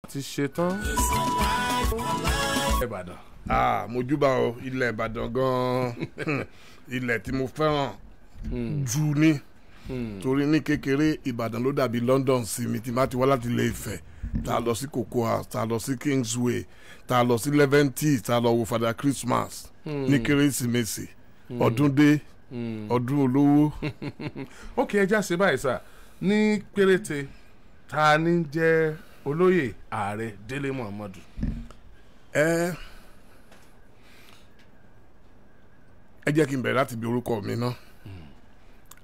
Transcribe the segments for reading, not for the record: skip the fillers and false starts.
ti ṣetán. Ìbàdàn. Mojúbà o, ilẹ̀ Ìbàdàn gan-an ilẹ̀ tí mo fẹ́ràn jù ní torí ní kékeré Ìbàdàn ló dàbí London sí mi tí má ti wá láti Ilé Ifẹ̀ tá a lọ sí Cocoa House, tá a lọ sí Kingsway, tá a lọ sí Leventis, tá a lọ wo Father Christmas ní Kérésìmesì ọdún dé ọdún olówó. Ok, ẹ já sí báyìí sá ní péréte ta ni jẹ́ olóyè ààrẹ Dele Momodu. Ẹ jẹ́ kí n bẹ̀rẹ̀ láti bí orúkọ mi náà.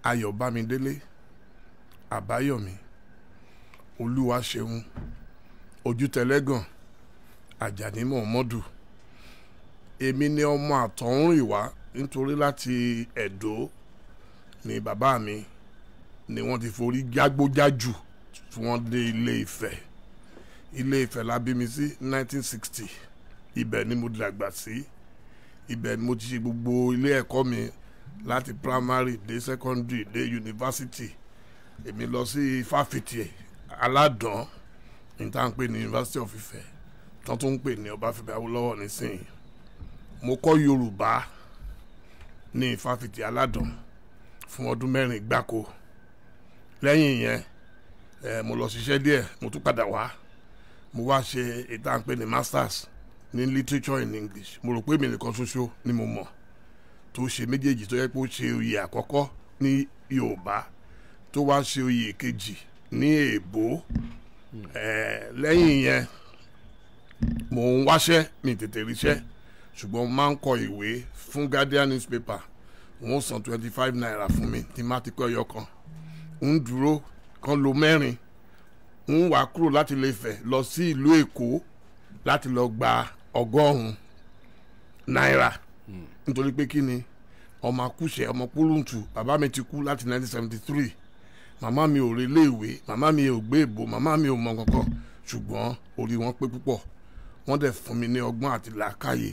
Ayọ̀bámidélé Àbáyọ̀mí Olúwaṣeun Ojútẹlẹ́gàn Àjàní Momodu. Èmi ni ọmọ àtọ̀húnrìnwá nítorí láti Ẹ̀dó ni bàbá mi ni wọ́n ti forí jágbójájù tí wọ́n dé Ilé Ifẹ̀. Ilé Ifẹ̀ la bí mi sí 1960. Ibẹ̀ ni mo dàgbà sí. Ibẹ̀ ni mo ti ṣe gbogbo ilé ẹ̀kọ́ mi láti primary dé secondary dé university. Èmi lọ sí fáfitì Aládàn ní tá à ń pè ní University of Ife tán tó ń pè ní Ọbáfẹ́mi Awólọ́wọ̀ nísìnyí. Mo kọ́ Yorùbá ní fáfitì Aládàn fún ọdún 4 gbáko. Lẹ́yìn yẹn mo lọ ṣiṣẹ́ díẹ̀ mo tún padà wá mo wá ṣe ètò à ń pè ní masters ní literature in English. Mo rò pé mi nìkan ṣoṣo ni mo mọ̀ tó ṣe méjèèjì tó yẹ pé ó ṣe oyè àkọ́kọ́ ní Yorùbá tó wá ṣe oyè kejì ní èèbó. Lẹ́yìn yẹn mò ń wáṣẹ́ mi tètè ríṣẹ́ ṣùgbọ́n máa ń kọ ìwé fún Guardian newspaper. Wọ́n san 25 naira fún mi tí má ti kọ́ ẹyọ kan ń dúró kan lo 4 ń wá kúrò láti Ilé Ifẹ̀ lọ sí ìlú Èkó láti lọ gba 100 náírà nítorí pé kí ni ọmọ akúṣẹ̀ ọmọ púrúǹtù bàbá mi ti kú láti 1973. Màmá mi ò rí iléèwé, màmá mi ò gbé ìbò, màmá mi ò mọ kankan ṣùgbọ́n orí wọn pé púpọ̀. Wọ́n dẹ̀ fún mi ní ọgbọ́n àti làákàyè.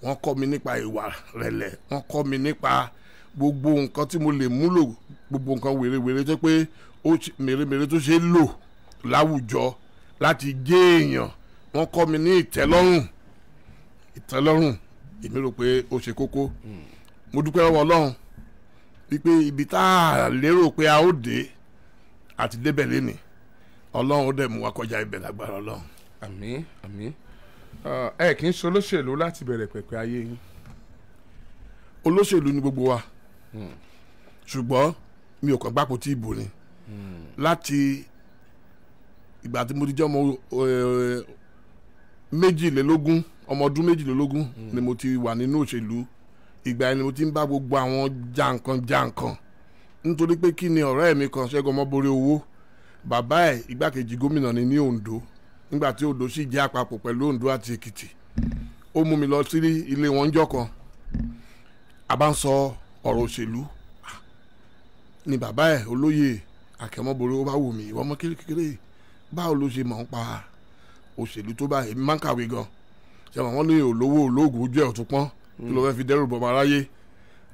Wọ́n kọ́ mi nípa ìwà rẹ̀lẹ̀, wọ́n kọ́ mi nípa gbogbo nǹkan tí mo lè múlò, gbogbo nǹkan wèrèwèrè tó pé ó mèremère tó ṣe é lò láwùjọ láti jẹ́ èèyàn. Wọ́n kọ́ mi ní ìtẹ́lọ́rùn. Èmi rò pé ó ṣe kókó. Mo dúpẹ́ lọ́wọ́ Ọlọ́run wípé ibi tá a lérò pé a ó dé àti débẹ̀ lénìí Ọlọ́run ó dẹ̀ mú wa kọjá ibẹ̀ lágbára Ọlọ́run. Àmín àmín. Ẹ kì í ṣe olóṣèlú láti bẹ̀rẹ̀ pẹ̀pẹ̀ ayé yín. Olóṣèlú ni gbogbo wa ṣùgbọ́n mi ò kàn gbápò tí ìbò ni. Láti ìgbà tí mo ti jẹ́ ọmọ 22 ọmọ ọdún 22 ni mo ti wà nínú òṣèlú. Ìgbà yẹn ni mo ti ń bá gbogbo àwọn jàǹkàn nítorí pé kí ni ọ̀rẹ́ mi kan Ṣẹ́gun Ọmọborí Owó bàbá ẹ̀ igbákejì gómìnà ni ní Oǹdó nígbà tí Oǹdó sì jẹ́ àpapọ̀ pẹ̀lú Oǹdó àti Èkìtì. Ó mú mi lọ sí ilé wọn jọ́ kan a bá ń sọ ọ̀rọ̀ òṣèlú ni bàbá ẹ̀ olóyè Ọmọborí Owó bá wò mí ìwọ ọmọ kékeré báwo ló ṣe mọ̀ ń pa òṣèlú tó bá èmi máa ń kàwé gan ṣe wọ́n ní olówó olóògùn ojú ẹ̀ ọ̀tún pọ́n kí ló fẹ́ fi dẹ́rù bọ̀ aráyé.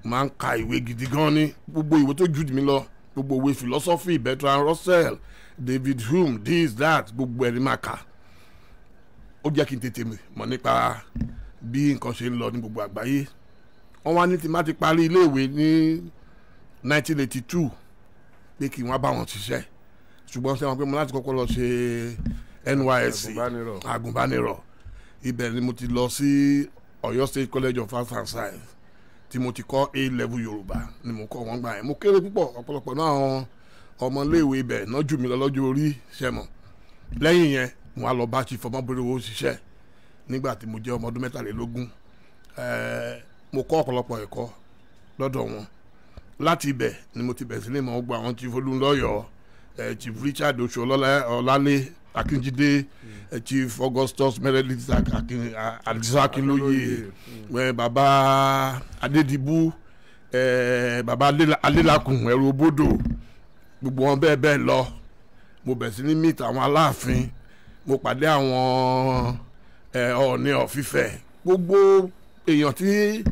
Máa ń ka ìwé gidi gan ni gbogbo ìwé tó jù mí lọ gbogbo ìwé philosophy Bertrand Russell David Hume this that gbogbo ẹni máa kà. Ó jẹ́ kí n tètè mọ̀ nípa bí nǹkan ṣe ń lọ ní gbogbo àgbáyé. Wọ́n wá ní tí má ti parí iléèwé ní 1982 pé kí wọ́n bá wọn ṣiṣẹ́ ṣùgbọ́n ṣé wọn pé mo láti kọ́kọ́ lọ ṣe NYSC agùnbánirọ̀. Ibẹ̀ ni mo ti lọ sí Ọ̀yọ́ State College of Arts and Science tí mo ti kọ́ A-level Yorùbá ni mo kọ́ wọn gbà yẹn. Mo kéré púpọ̀ ọ̀pọ̀lọpọ̀ náà àwọn ọmọléèwé ibẹ̀ náà jù mí lọ lọ́jọ́ orí ṣẹ́mọ̀. Lẹ́yìn yẹn mo wá lọ bá Chief Ọmọborí Owó ṣiṣẹ́ nígbà tí mo jẹ́ ọmọ ọdún 23. Mo kọ́ ọ̀pọ̀lọpọ̀ ẹ̀kọ́ lọ́dọ̀ wọn. Láti ibẹ̀ ni mo ti bẹ̀rẹ̀ sí ní mọ̀ gbọ́ àwọn Chief Olúnlọ́yọ̀ Chief Richard Ọlálé Akínjídé Chief Augustus Meredith Akínlóye bàbá Adédìbú bàbá Adélakùn ẹrù Obódò gbogbo wọn bẹ́ẹ̀ lọ. Mo bẹ̀rẹ̀ sí ní meet àwọn Aláàfin, mo pàdé àwọn Ọọ̀ni of Ifẹ̀, gbogbo èèyàn tí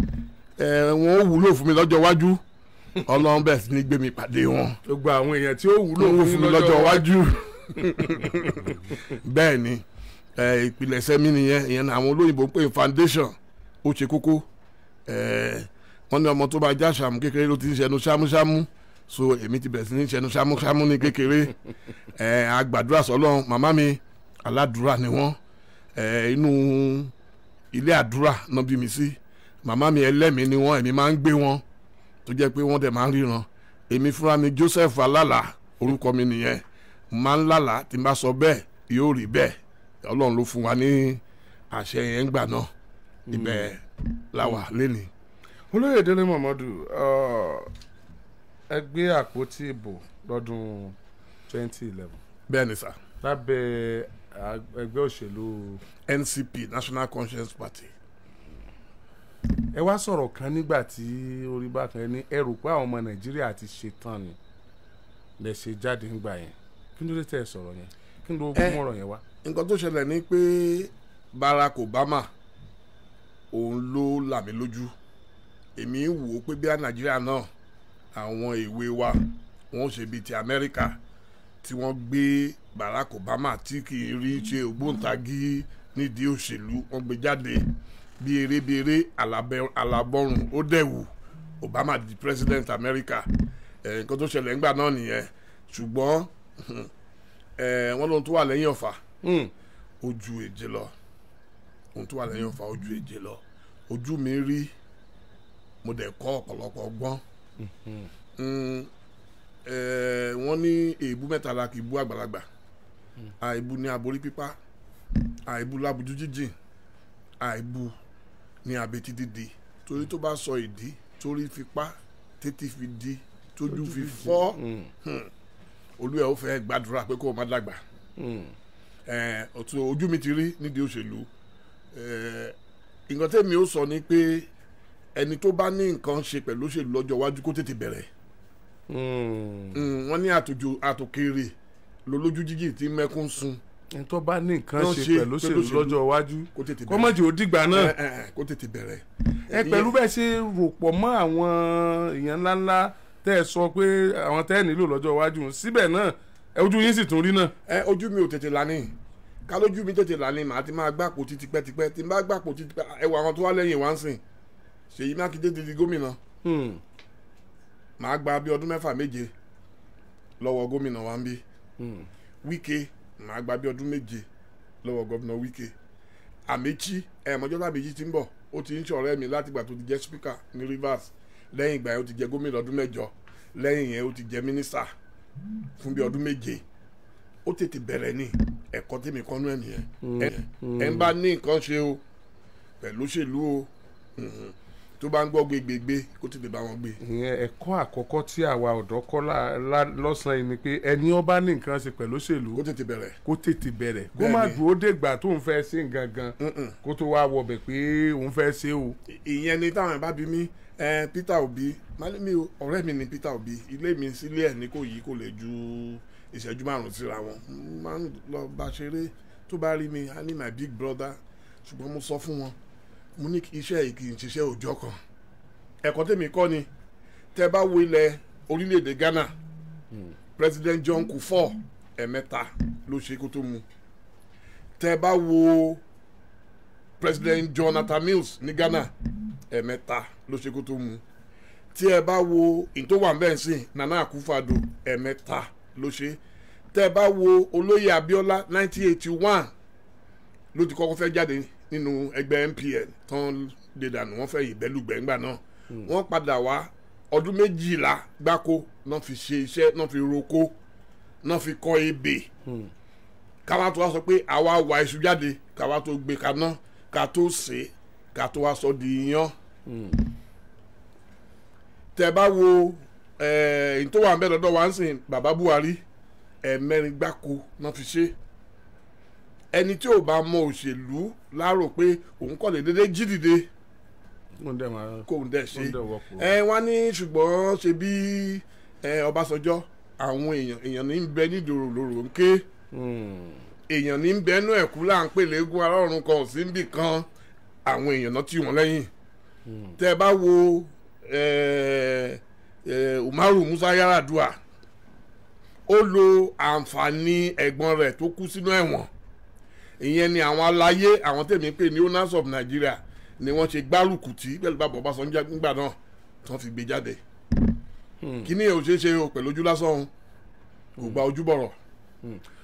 wọ́n wúlò fún mi lọ́jọ́ iwájú Ọlọ́run bẹ̀rẹ̀ sí ní gbé mi pàdé wọn. Gbogbo àwọn èèyàn tí ó wúlò fún mi lọ́jọ́ iwájú bẹ́ẹ̀ ni ìpìlẹ̀ṣẹ̀ mi nìyẹn, ìyẹn ní àwọn olóyìnbó ń pè foundation, ó ṣe kókó. Wọ́n ní ọmọ tó bá já ṣàmù kékeré ló ti ń ṣẹnu ṣámúṣámú, so èmi ti bẹ̀rẹ̀ sí ní ṣẹnu ṣámúṣámú ní kékeré. Àgbàdúrà sọ́lọ́run, màmá mi aládùúrà ni wọ́n, inú ilé àdúrà náà bí mi sí. Màmá mi ẹlẹ́mìí ni wọ́n, èmi máa ń gbé wọn tó jẹ́ pé wọ́n dẹ̀ máa ń ríran. Èmi fúnra mi Joseph Alálà orúkọ mi nìyẹn, máa ń lálàá tí n bá sọ bẹ́ẹ̀ yóò rí bẹ́ẹ̀. Ọlọ́run ló fún wa ní àṣẹ yẹn gbà náà, ibẹ̀ láwà lẹ́nìí. Olóyè Dele Momodu, ẹ gbé àpótí ìbò lọ́dún 2011. Bẹ́ẹ̀ ni sà. Lábẹ́ ẹgbẹ́ òṣèlú NCP, National Conscience Party. Ẹ wá sọ̀rọ̀ kan nígbà tí orí bá kan ní ẹ rò pé àwọn ọmọ Nàìjíríà ti ṣe tán ni lẹ ṣe jáde ńgbà yẹn. Kí ló dé tẹ́ ẹ sọ̀rọ̀ yẹn? Kí ló mú ọ̀rọ̀ yẹn wá? Nǹkan tó ṣẹlẹ̀ ni pé Barack Obama òun ló là mí lójú. Èmi ń wò ó pé bí i Nàìjíríà náà àwọn ìwé wa wọ́n ṣe bíi ti Amẹ́ríkà tí wọ́n gbé Barack Obama tí kì í rí ṣe ògbóǹtagì nídìí òṣèlú, wọ́n gbé jáde bí eré alábọ́rùn ó dẹ̀wù. Obama di president Amẹ́ríkà. Nǹkan tó ṣẹlẹ̀ ńgbà náà nìyẹn. Ṣùgbọ́n wọ́n lóhun tó wà lẹ́yìn ọ̀fà ojú èjè lọ. Ohun tó wà lẹ́yìn ọ̀fà ojú èjè lọ. Ojú mi rí, mo dẹ̀ kọ́ ọ̀pọ̀lọpọ̀ ọgbọ́n. Wọ́n ní èébú mẹ́ta la kì í bú àgbàlagbà. Àìbú ní aborí pípa, àìbú lábujú jíjìn, àìbú ní abetí dídì. Torí tó bá sọ ìdí torí fi pa, tètè fi di, tójú fi fọ́, olúwa ó fẹ́ gbàdúrà pé kó o má dàgbà. Ọ̀tún ojú mi ti rí nídìí òṣèlú. Nǹkan tẹ́mi ó sọ ni pé ẹni tó bá ní nǹkan ṣe pẹ̀lú òṣèlú lọ́jọ́ iwájú kó tètè bẹ̀rẹ̀. Wọ́n ní àtòkèrè lolójú jíjì tí mẹ́kún sun. Ẹni tó bá ní nǹkan ṣe pẹ̀lú òṣèlú lọ́jọ́ iwájú kó má jẹ́ ó dìgbà náà. Kó tètè bẹ̀rẹ̀. Pẹ̀lú bẹ́ẹ̀ ṣe rò pọ̀ mọ́ àwọn èèyàn ńláńlá tẹ́ ẹ sọ pé àwọn tẹ́ ẹ nílò lọ́jọ́ iwájú, síbẹ̀ náà ojú yín sì tún rí náà. Ojú mi ò tètè lání. Ká lójú mi tètè lání, màá ti máa gbàpò títí pẹ́tipẹ́. Tí n bá gbàpò títí pẹ́, ẹwà àwọn tó wá lẹ́yìn wá ń sìn. Ṣèyí Mákindé ti di gómìnà. Màá gba bí ọdún 6-7 lọ́wọ́ gómìnà wa ń bí. Wike màá gba bí ọdún 7 lọ́wọ́ gómìnà Wike. Amechi mọ́jọ́ tàbí ti ń bọ̀, ó ti ń ṣọ̀rẹ́ mi láti ìgbà tó ti jẹ́ speaker ní Rivers. Lẹ́yìn ìgbà yẹn ó ti jẹ́ gómìnà ọdún 8, lẹ́yìn yẹn ó ti jẹ́ mínísítà fún bí ọdún 7. Ó tètè bẹ̀rẹ̀ ní ẹ̀kọ́ tèmi kọ́nú ẹ̀ nìyẹn. Ẹ ń bá ní nǹkan ṣe o pẹ̀lú òṣèlú o, tó bá ń gbọ́ gbégbégbé kó tètè bá wọn gbé. Ìyẹn ẹ̀kọ́ àkọ́kọ́ tí àwa ọ̀dọ́ kọ́ lọ́sàn-án yìí ni pé ẹni ó bá ní nǹkan ṣe pẹ̀lú òṣèlú kó tètè bẹ̀rẹ̀. Kó má dúró dègbà tó ń fẹ́ ṣe gangan kó tó wá wọbẹ̀ pé òun fẹ́ ṣe o. Ìyẹn ni táwọn ẹ̀ bá bí mi Peter Obi mi o, ọ̀rẹ́ mi ni Peter Obi, ilé mi sílé ẹ̀ ní kò yí kò lè ju ìṣẹ́jú 5 síra wọn. Máa ń lọ bá ṣeré, tó bá rí mi I need my big brother. Ṣùgbọ́n mo sọ fún wọn, mo ní iṣẹ́ yìí kì í ṣiṣẹ́ òòjọ́ kan. Ẹ̀kọ́ tèmi kọ́ ni, tẹ́ bá wo ilẹ̀ orílẹ̀-èdè Ghana, President John Kufuor 3 ló ṣe kó tó mu. Tẹ́ bá wo President Jonathan Mills ní Ghana 3 ló ṣe kó tó mu. Tí ẹ bá wo ìtòwà bẹ́ẹ̀ sìn Nana Akufo-Addo 3 ló ṣe. Tẹ́ bá wo olóyè Abiola 1981 ló ti kọ́kọ́ fẹ́ jáde nínú ẹgbẹ́ MPN tán lè dànù, wọ́n fẹ́ ìbẹ́lùgbẹ́ ńgbà náà. Wọ́n padà wá ọdún 12 gbáko náà fi ṣe iṣẹ́, náà fi roko, náà fi kọ́ ebè. Káwá tó wá sọ pé àwa wà iṣu jáde, káwá tó gbé kaná, ká tó sè, ká tó wá sọ di iyán. Tẹ́ bá wo tó wà ń bẹ lọ́dọ̀ wa ń sìn bàbá Buhari 4 gbáko náà fi ṣe. Ẹni tí ò bá mọ òṣèlú láàrò pé òun kọ́ lè dédé jí dìde kóun dẹ̀ ṣe. Wọ́n ní ṣùgbọ́n ṣe bí Ọbásanjọ́ àwọn èèyàn ní bẹ nídòrò lòrò ń ké, èèyàn ní bẹnu ẹ̀kú là ń pè lẹ́gùn arọ́run kan sí níbì kan, àwọn èèyàn náà tì wọ́n lẹ́yìn. Tẹ́ bá wo Umaru Musa Yar'Adua, ó lo àǹfààní ẹ̀gbọ́n rẹ̀ tó kú sínú ẹ̀wọ̀n ìyẹn ni àwọn aláyé àwọn tèmi pè ní owners of Nigeria ni wọ́n ṣe gbárùkù tí pẹ̀lú bàbá Ọbásanjọ́ nígbà náà tí wọ́n fi gbé jáde kíní ẹ̀ ò ṣeé ṣe o pẹ̀lú ojú lásán kò gba ojú bọ̀rọ̀.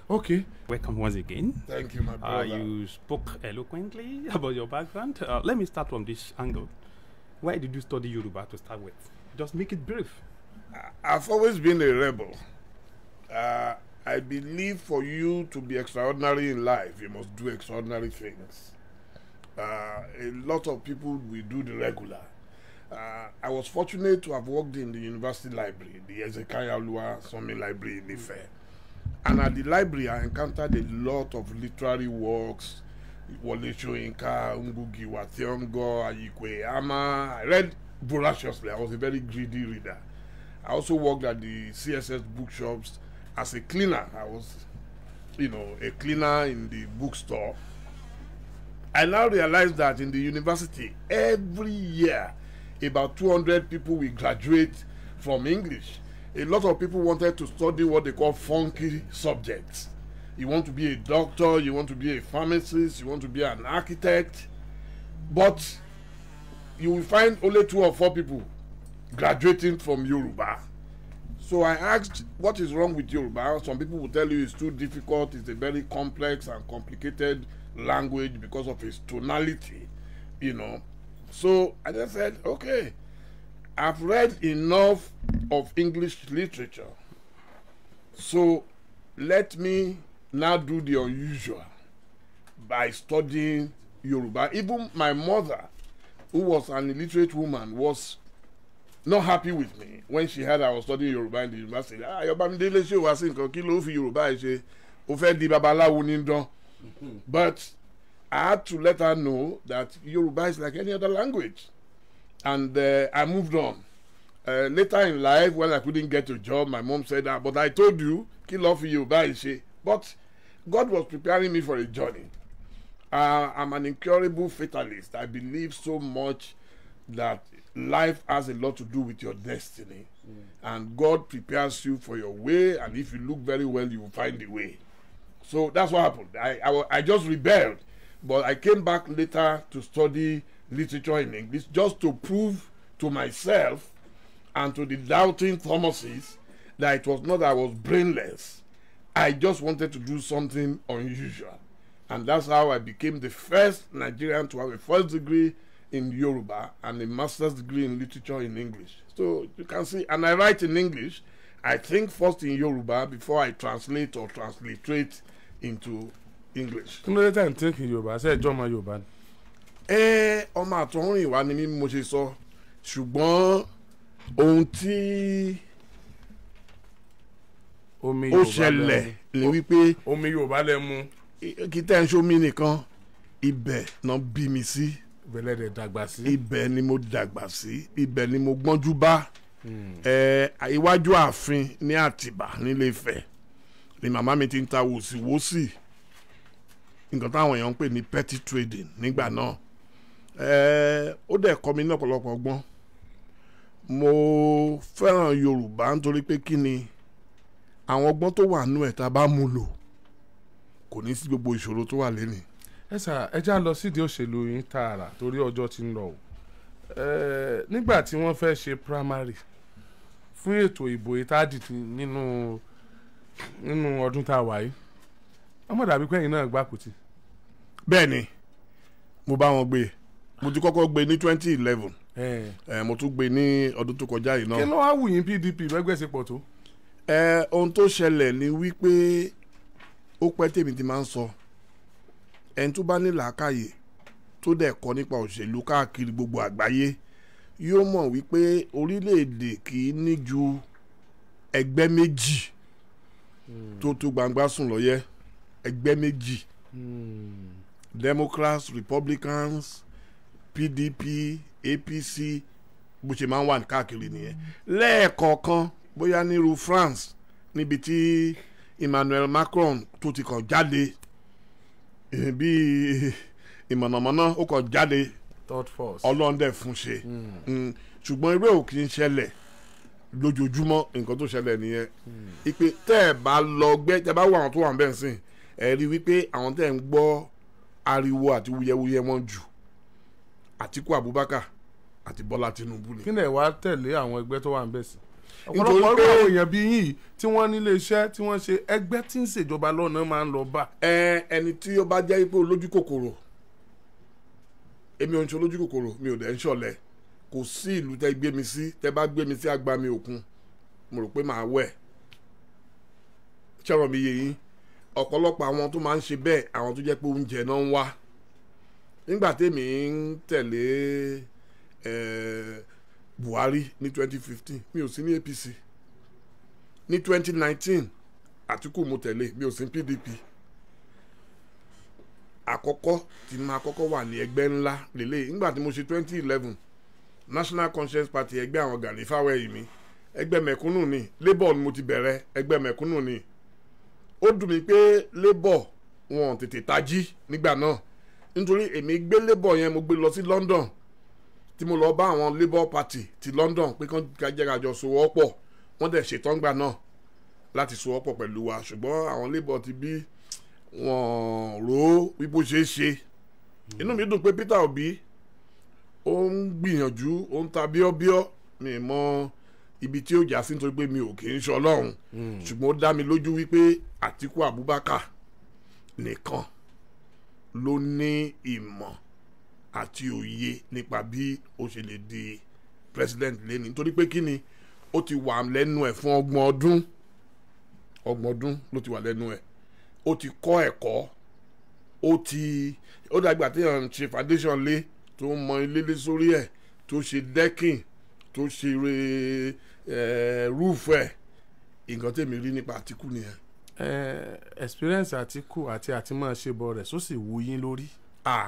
Okay. Welcome once again. Thank you, my brother. You spoke eloquently about your background. Let me start from this angle. Why did you study Yoruba to start with? Just make it brief. I've always been a rebel. I believe for you to be extraordinary in life, you must do extraordinary things. A lot of people will do the regular. I was fortunate to have worked in the university library, the Ezekiah Olua Somi Library in Ife. And at the library, I encountered a lot of literary works. Wole Soyinka, Ngugi wa Thiong'o, Ayikwe Ama. I read voraciously. I was a very greedy reader. I also worked at the CSS bookshops as a cleaner. I was, a cleaner in the bookstore. I now realize that in the university, every year, about 200 people will graduate from English. A lot of people wanted to study what they call funky subjects. You want to be a doctor, you want to be a pharmacist, you want to be an architect, but you will find only 2 or 4 people graduating from Yoruba. So I asked, what is wrong with Yoruba? Some people will tell you it's too difficult, it's a very complex and complicated language because of its tonality, So I just said, okay, I've read enough of English literature, so let me now do the unusual by studying Yoruba. Even my mother, who was an illiterate woman, was not happy with me when she heard I was studying Yoruba in the university. Yobamidele ṣe wá sí nǹkan kí ló fi Yoruba ṣe ó fẹ́ di babaláwo ní dán. But I had to let her know that Yoruba is like any other language. And I moved on. Later in life, when I couldn't get a job, my mom said, but I told you, kill off Yoruba. But God was preparing me for a journey. I'm an incurable fatalist. I believe so much that life has a lot to do with your destiny. And God prepares you for your way, and if you look very well, you will find the way. So that's what happened. I just rebelled. But I came back later to study literature in English just to prove to myself and to the doubting Thomases that it was not that I was brainless. I just wanted to do something unusual. And that's how I became the first Nigerian to have a first degree in Yoruba and a master's degree in literature in English. So you can see, and I write in English. I think first in Yoruba before I translate or transliterate into English. Kí ló dé tẹ̀ ń think in Yoruba? Ṣé ẹjọ́ ọmọ Yorùbá ni? Ọmọ àtọ̀húnrìn wa ni mí mo ṣe sọ, ṣùgbọ́n ohun tí ó ṣẹlẹ̀ ni wípé omi Yorùbá lẹ mu. Kí tẹ́ ń ṣomi nìkan, ibẹ̀ náà bí mi sí. Ibẹ̀ lẹ dàgbà sí. Ibẹ̀ ni mo dàgbà sí, ibẹ̀ ni mo gbọ́njú bá. Iwájú ààfin ní Àtìbà nílé Ifẹ̀ ni màmá mi ti ń ta wòsíwòsí, nǹkan táwọn èèyàn ń pè ní petty trading nígbà náà. Ó dẹ̀ kọ́ mi ní ọ̀pọ̀lọpọ̀ ọgbọ́n. Mo fẹ́ràn Yorùbá nítorí pé kí ni àwọn ọgbọ́n tó wà nú ẹ̀ tá a bá mú lò kò ní sí gbogbo ìṣòro tó wà lẹ́nìí. Ẹ já lọ sídìí òṣèlú yín tààrà torí ọjọ́ ti ń lọ o. Nígbà tí wọ́n fẹ́ ṣe primary fún ètò ìbò ìtàdì nínú ọdún tá a wà yìí, ọmọ dàbí pé ẹ̀yin náà gbàkútì. Bẹ́ẹ̀ ni mo bá wọn gbé, mo ti kọ́kọ́ gbé ní 2011. Mo tún gbé ní ọdún tó kọjá yìí náà. Kí ló wá wù yín PDP bẹ́gbẹ́ sí pọ̀ tó? Ohun tó ṣẹlẹ̀ ni wípé ó pẹ́ tèmi ti máa ń sọ, ẹni tó bá ní làákàyè tó dẹ̀ kọ́ nípa òṣèlú káàkiri gbogbo àgbáyé yóò mọ̀ wípé orílẹ̀-èdè kì í ní ju ẹgbẹ́ méjì tó tó gbangba sùn lọ́yẹ́. Ẹgbẹ́ méjì, Democrats, Republicans, PDP, APC, bó ṣe máa ń wà káàkiri nìyẹn. Lẹ́ẹ̀kọ̀ọ̀kan bóyá nírú France níbi tí Emmanuel Macron tó ti kàn jáde bí ìmọ̀nàmọ́ná ó kàn jáde, third force ọlọ́ndẹ̀ fún ṣe. Ṣùgbọ́n irú ẹ̀ ò kì í ṣẹlẹ̀ lójoojúmọ́. Nǹkan tó ṣẹlẹ̀ nìyẹn. Ìpè tẹ́ ẹ̀ bá lọ gbẹ́ tẹ́ bá wà àwọn tó wà ń bẹ̀ sìn, ẹ rí wípé àwọn tẹ́ ń gbọ́ ariwo àti wuyewuye wọn jù Àtíkù Abubakar àti Bọ́lá Tinubu ni. kí ni ẹ wá tẹ̀lé àwọn ẹgbẹ́ tó wà ń bẹ̀ sí. ọ̀pọ̀lọpọ̀ ọ̀rọ̀ àwọn èèyàn bíi yìí tí wọ́n nílé iṣẹ́ tí wọ́n ṣe ẹgbẹ́ tí ń ṣèjọba lọ́nà máa ń lọ bá. ẹni tí ó bá jẹ́ pé olójú kòkòrò èmi ò ń ṣe olójú kòkòrò mi ò dẹ̀ ń ṣọ̀lẹ kò sí ìlú tẹ́ gbé mi sí tẹ́ bá gbé mi sí agbami òkun mo rò pé màá wẹ̀ ṣọ̀rọ̀ mi yé yín ọ̀pọ̀lọpọ̀ àwọn tó máa ń ṣe bẹ́ẹ̀ àwọn tó jẹ́ pé oúnjẹ náà ń wá nígbà tèmi ń tẹ̀lé Buhari ní 2015 mi ò sí ní APC ní 2019 Àtíkù mo tẹ̀lé mi ò sí ní PDP àkọ́kọ́ tí máa kọ́kọ́ wà ní ẹgbẹ́ ńlá lélẹ̀ nígbà tí mo ṣe 2011 National Conscience Party ẹgbẹ́ àwọn Gani Fáwẹ́hìnmí ẹgbẹ́ mẹ̀kúnnù ni Labour ni mo ti bẹ̀rẹ̀ ẹgbẹ́ mẹ̀kúnnù ni ó dùn mí pé Labour wọn tètè tají nígbà náà nítorí èmi gbé Labour yẹn mo gbé lọ sí London tí mo lọ bá àwọn Labour Party ti London pé kán jẹ́ ká jọ sowọ́pọ̀ wọ́n dẹ̀ ṣetán gbà náà láti sowọ́pọ̀ pẹ̀lú wa ṣùgbọ́n àwọn Labour ti bí wọ́n rò ó wípé ó ṣeé ṣe inú mi dùn pé Peter Obi ó ń gbìyànjú ó ń ta bíọ́bíọ́ mi mọ ibi tí ó jà sí nítorí pé mi ò kì í ṣe Ọlọ́run ṣùgbọ́n ó dá mi lójú wípé Àtíkù Abubakar nìkan ló ní ìmọ̀ àti òye nípa bí ó ṣe lè di president lẹ́ni nítorí pé kí ni ó ti wà lẹ́nu ẹ̀ fún 30 ọdún ló ti wà lẹ́nu ẹ̀ ó ti kọ́ ẹ̀kọ́ ó dàgbà tí èèyàn ṣe foundation lé tó mọ ilé lé sórí ẹ̀ tó ṣe decking tó ṣe roof ẹ̀ nǹkan tèmi rí nípa Àtíkù nìyẹn. Experience Àtíkù àti àtìmọ́ ṣe bọ̀ rẹ̀ só sì wú yín lórí.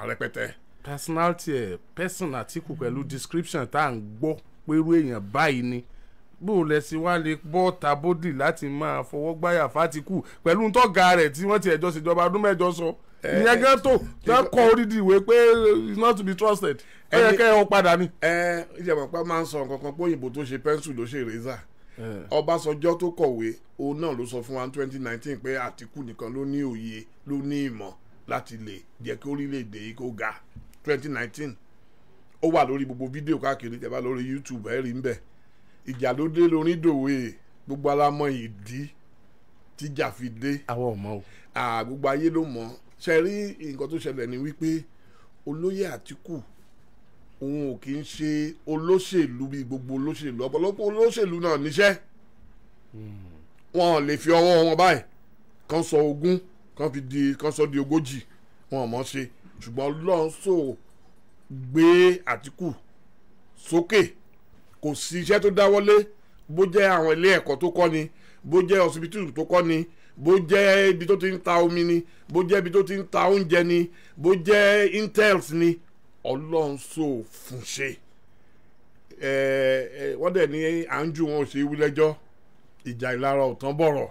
Rẹpẹtẹ. Personality ẹ̀ person Àtíkù pẹ̀lú description tá à ń gbọ́ pẹ̀lú èèyàn báyìí ni bó o lẹ sí wá lè bọ́ tabodi láti máa fọwọ́ gbáyà f'Àtíkù pẹ̀lú tọ́gà rẹ̀ tí wọ́n ti ẹ̀jọ́ ṣèjọba ọdún mẹ́jọ sọ ìyẹn gan tó fẹ́ kọ́ orídìí ìwé pé it's not to be trusted ẹ yẹ kẹ́ ẹ padà ni. ìjọba pa máa ń sọ nǹkan kan pé òyìnbó tó ṣe pẹ́ńsù ló ṣe rẹ́sà Ọbásanjọ́ tó kọ̀wé òun náà ló sọ fún wa ní 2019 pé Àtíkù nìkan ló ní òye ló ní ìmọ̀ láti lè jẹ́ kí orílẹ̀-èdè yìí kó ga 2019 ó wà lórí gbogbo fídíò káàkiri tẹ́ bá lórí YouTube ẹ̀ rí ń bẹ̀ ìjà ló dé lórí dòwe gbogbo alámọ̀ ìdí tíjà fi dé àwọn ọmọ o gbogbo ayé ló mọ̀ ṣe rí nǹkan tó ṣẹlẹ̀ ní wípé olóyè Àtíkù òun ò kì í ṣe olóṣèlú bíi gbogbo olóṣèlú ọ̀pọ̀lọpọ̀ olóṣèlú náà níṣẹ́ wọn lè fi ọwọ́ wọn báyìí kan sọ 20 kan sọ di 40 wọn ò mọ̀ ṣe ṣùgbọ́n Ọlọ́run sọ gbé Àtíkù sókè kò sí iṣẹ́ tó dáwọ́lé bó jẹ́ àwọn ilé ẹ̀kọ́ tó kọ́ ni bó jẹ́ hospital tó kọ́ ni bó jẹ́ ibi tó ti ń ta omi ni bó jẹ́ ibi tó ti ń ta oúnjẹ ni bó jẹ́ intels ni Ọlọ́run sọ fún ṣe wọ́n dẹ̀ ní à ń jù wọn ò ṣe wílẹ́jọ́ ìjà ìlara ọ̀tán bọ̀rọ̀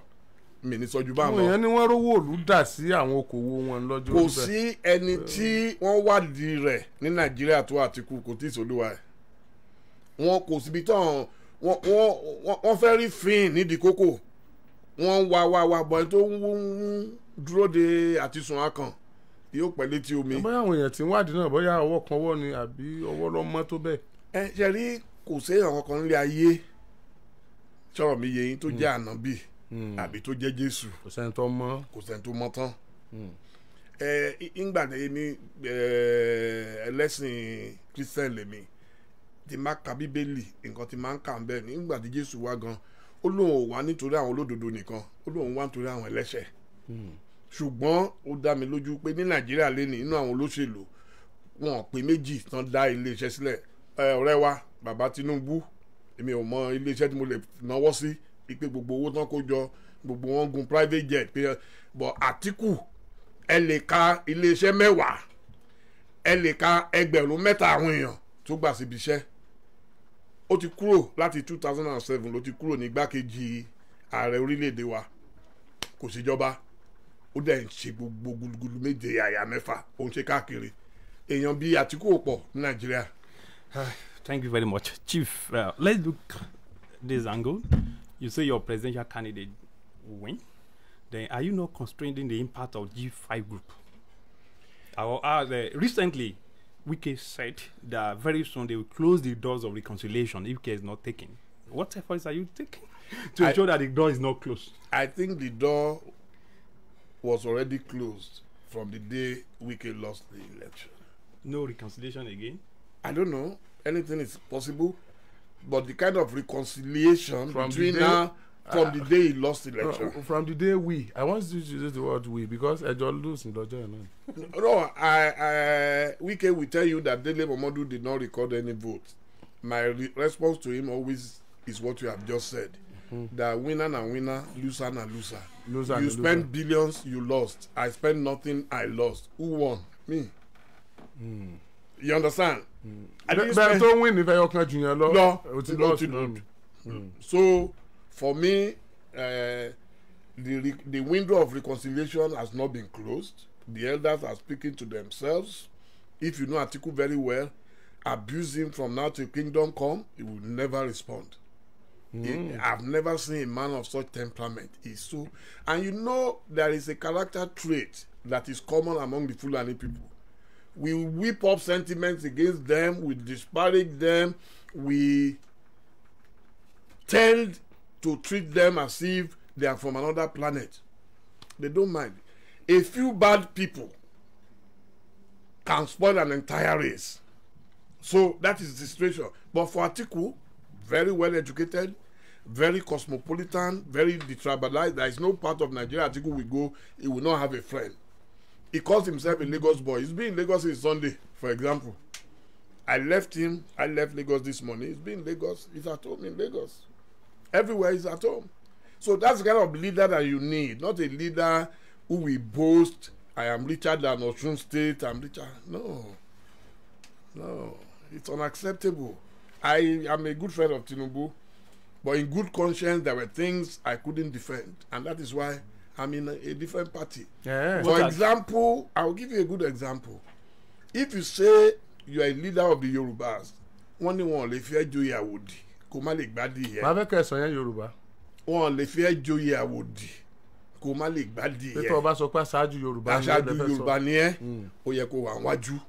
mi ní sọjú bá wọn. àwọn èèyàn ní wọ́n rówó òlù dà sí àwọn okòwò wọn lọ́jọ́ kò sí ẹni tí wọ́n wádìí rẹ̀ ní Nàìjíríà tó Àtíkù kò tí ì sólúwa ẹ̀ wọn kò síbi tán wọ́n fẹ́ rí fín nídìí kókò wọ́n wá bọ̀ tó ń dúró de àtisùn akàn yóò pẹ́ létí omi. bóyá àwọn èèyàn tí ń wádìí náà bóyá ọwọ́ kan wọ́ ni àbí ọwọ́ lọ́mọ tó bẹ́ẹ̀. ṣe rí kò séèyàn kankan nílé ayé sọ̀rọ̀ mi yẹ yín tó jẹ́ ànábì àbí tó jẹ́ Jésù kò sẹ́ni tó mọ̀ tán. ìgbà ní ẹlẹ́sìn Christian lèmi tí máa ka Bíbélì nǹkan tí máa ń kà ń bẹ́ẹ̀ nígbà tí Jésù wá gan ó lóun ò wá nítorí àwọn olódodo nìkan ó lóun wá nítorí àwọn ẹlẹ́ṣẹ̀ ṣùgbọ́n ó dá mi lójú pé ní Nàìjíríà lẹ́ni inú àwọn olóṣèlú wọn pé méjì tán dá iléeṣẹ́ sílẹ̀ ọ̀rẹ́ wa bàbá Tinubu èmi ò mọ iléeṣẹ́ tí mo lè náwó sí pé gbogbo owó tán kó jọ gbogbo wọn gun private jet pé bọ̀ Àtíkù ẹ lè ka iléeṣẹ́ 10 ẹ lè ka 1000 àwọn èèyàn tó gbà síbi iṣẹ́ ó ti kúrò láti 2007 ló ti kúrò ní igbákejì ààrẹ orílẹ̀-èdè wa kò síjọba ó dẹ̀ ń ṣe gbogbo gúlugúlu méje àyà mẹ́fà ó ń ṣe káàkiri èèyàn bíi Àtíkù ò pọ̀ ní Nàìjíríà. Thank you very much, Chief. Let's look this angle. You say your presidential candidate will win. then are you not constraining the impact of G5 group? Recently, Wike said that very soon they will close the doors of reconciliation if care is not taken. What efforts are you taking to ensure that the door is not closed? I think the door was already closed from the day Wike lost the election. No reconciliation again? I don't know. Anything is possible. But the kind of reconciliation from between now, from the day he lost the election. From the day I want you to use the word we because I just lose in the journey. No, Wike will tell you that Dele Momodu did not record any votes. My response to him always is what you have just said. That winner and winner, loser and loser. You spend billions, you lost. I spent nothing, I lost. Who won? Me. You understand? But don't win if I can't junior law. No. So for me, the window of reconciliation has not been closed. The elders are speaking to themselves. If you know Atiku very well, abuse him from now till kingdom come, he will never respond. I've never seen a man of such temperament. He's so, and you know there is a character trait that is common among the Fulani people. We whip up sentiments against them, we disparage them, we tend to treat them as if they are from another planet. They don't mind. A few bad people can spoil an entire race. So that is the situation. But for Atiku, very well educated, very cosmopolitan, very detribalized. There is no part of Nigeria Atiku will go, he will not have a friend. He calls himself a Lagos boy. He's been in Lagos since Sunday, for example. I left Lagos this morning. He's been in Lagos. He's at home in Lagos. Everywhere he's at home. So that's the kind of leader that you need. Not a leader who will boast, I am richer than Osun State, I'm richer. No. It's unacceptable. I am a good friend of Tinubu, but in good conscience, there were things I couldn't defend. And that is why I'm in a different party. Yeah. For example, I'll give you a good example. If you say you are a leader of the Yorubas, one lè fi ẹ́ joyè àwòdì kó má lè gbádìí yẹ. Màá fẹ́ kẹ́ sọ yẹn Yorùbá. Wọ́n lè fi ẹ́ joyè àwòdì kó má lè gbádìí yẹ. Pété ọba sọ pé aṣáájú Yorùbá ni aṣáájú Yorùbá ni ẹ́, ó yẹ kó wà wájú.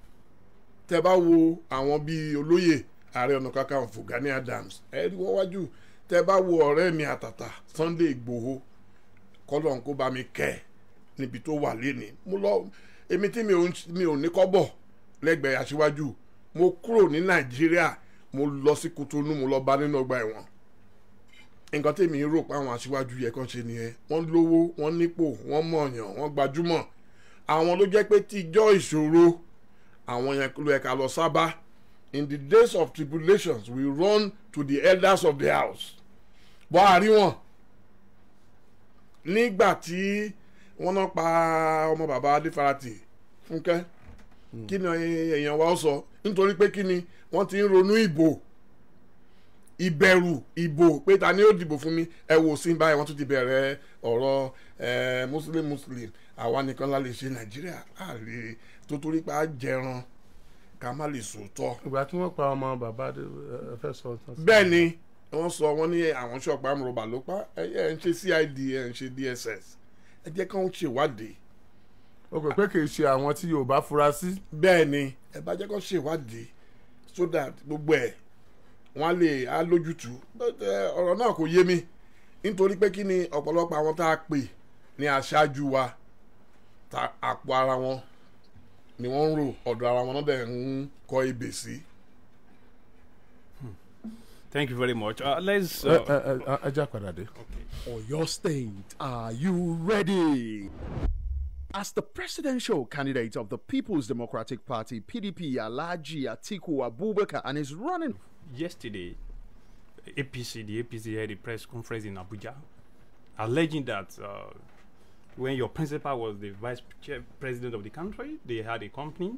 Tẹ́ bá wo àwọn bíi olóyè Ààrẹ Ọ̀nà Kakanfò Gani Adams, ẹ rí wọ́n wájú. Tẹ́ bá wo ọ̀rẹ́ mi àtàtà Sunday Igboho, kọ́lọ́n kó bá mi kẹ́ níbi tó wà lénìí. Mo lọ èmi tí mi ò ní kọ́bọ̀ lẹ́gbẹ̀ẹ́ aṣíwájú, mo kúrò ní Nàìjíríà, mo lọ sí Kútọ́nù, mo lọ bá nínú ọgbà ẹ̀wọ̀n. Nǹkan tèmi rò pé àwọn aṣíwájú yẹ kán ṣe nìyẹn. Wọ́n lówó, wọ́n nípò, wọ́n mọ̀ọ̀yàn, wọ́n gbajúmọ̀. Àwọn ló jẹ́ pé tíjọ́ ìṣòro àwọn yẹn ló yẹ ká lọ sábà. In the days of tribulations, we run to the elders of the house. Bọ́ àrí wọn. Nígbà tí wọ́n náà pa ọmọ bàbá Adéfarati Fúnkẹ́, kí ni èèyàn wa sọ? Nítorí pé kí ni wọ́n ti ń ronú ìbò, ìbẹ̀rù ìbò pé ta ni ó dìbò fún mi. Ẹ wò sí báyìí wọ́n tún ti bẹ̀rẹ̀ ọ̀rọ̀ muslim àwa nìkan la lè ṣe Nàìjíríà àlè tó torí pé a jẹran ká má lè sòótọ́. Ìgbà tí wọ́n pa ọmọ bàbá fẹ́ sọ. Bẹ́ẹ̀ ni wọ́n sọ wọ́n ní àwọn ṣọ́ọ̀pù amúrọ̀bà ló pa ẹ̀ ń ṣe CID ẹ̀ ń ṣe DSS ẹ jẹ́ kán ṣèwádìí. O kò pé kì í ṣe àwọn tí Yorùbá fura sí. Bẹ́ẹ̀ ni ẹ bá jẹ́ kán ṣèwádìí so that gbogbo ẹ̀ wọ́n á lójútùú. Ọ̀rọ̀ náà kò yé mi nítorí pé kí ni ọ̀pọ̀lọpọ̀ àwọn tá a pè ní aṣáájú wa àpò ara wọn ni wọ́n ń rò, ọ̀dọ̀ ara wọn náà dẹ̀ ń kọ́ ebè sí. Thank you very much. Let's. Oyo State, are you ready? As the presidential candidate of the People's Democratic Party, PDP, Alhaji Atiku Abubakar, and is running. Yesterday, the APC had a press conference in Abuja, alleging that when your principal was the vice president of the country, they had a company